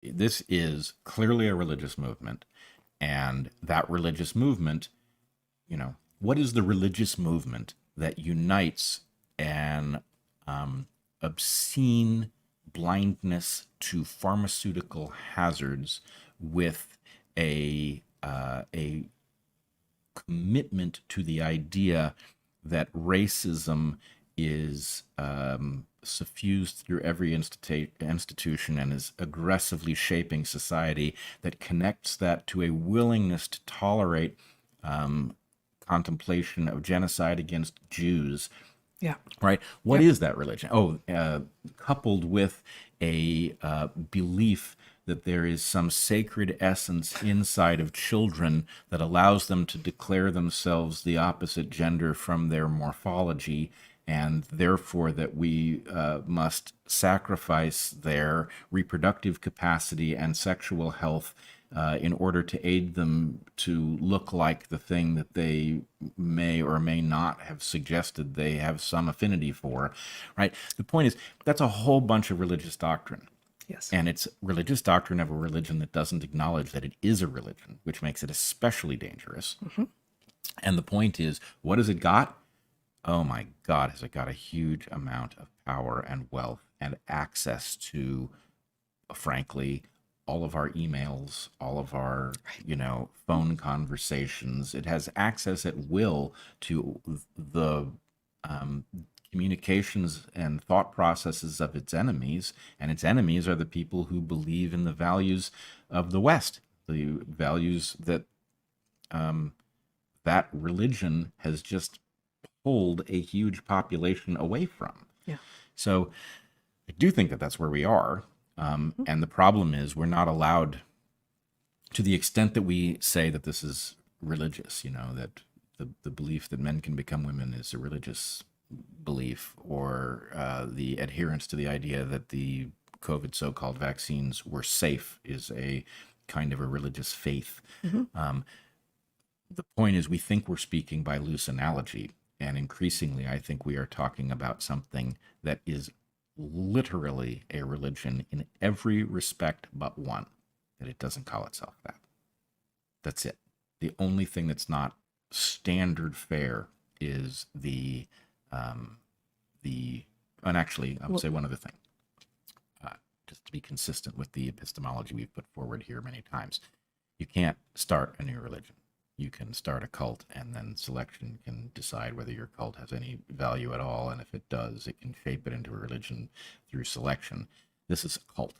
This is clearly a religious movement, and that religious movement, what is the religious movement that unites an obscene blindness to pharmaceutical hazards with a commitment to the idea that racism is suffused through every institution and is aggressively shaping society, that connects that to a willingness to tolerate contemplation of genocide against Jews, Yeah. right? What Yep. is that religion? Coupled with a belief that there is some sacred essence inside of children that allows them to declare themselves the opposite gender from their morphology, and therefore that we must sacrifice their reproductive capacity and sexual health in order to aid them to look like the thing that they may or may not have suggested they have some affinity for, right? The point is, that's a whole bunch of religious doctrine. Yes. And it's religious doctrine of a religion that doesn't acknowledge that it is a religion, which makes it especially dangerous. Mm-hmm. And the point is, what has it got? Oh my God, has it got a huge amount of power and wealth and access to, frankly, all of our emails, all of our, phone conversations. It has access at will to the um, communications and thought processes of its enemies. And its enemies are the people who believe in the values of the West, the values that that religion has just pulled a huge population away from. Yeah. So I do think that that's where we are. Mm-hmm. And the problem is we're not allowed, to the extent that we say that this is religious, that the belief that men can become women is a religious belief, or the adherence to the idea that the COVID so-called vaccines were safe is a kind of a religious faith. Mm-hmm. The point is, we think we're speaking by loose analogy, and increasingly, I think we are talking about something that is literally a religion in every respect but one, that it doesn't call itself that. That's it. The only thing that's not standard fare is and actually, I would say one other thing, just to be consistent with the epistemology we've put forward here many times. You can't start a new religion. You can start a cult, and then selection can decide whether your cult has any value at all. And if it does, it can shape it into a religion through selection. This is a cult.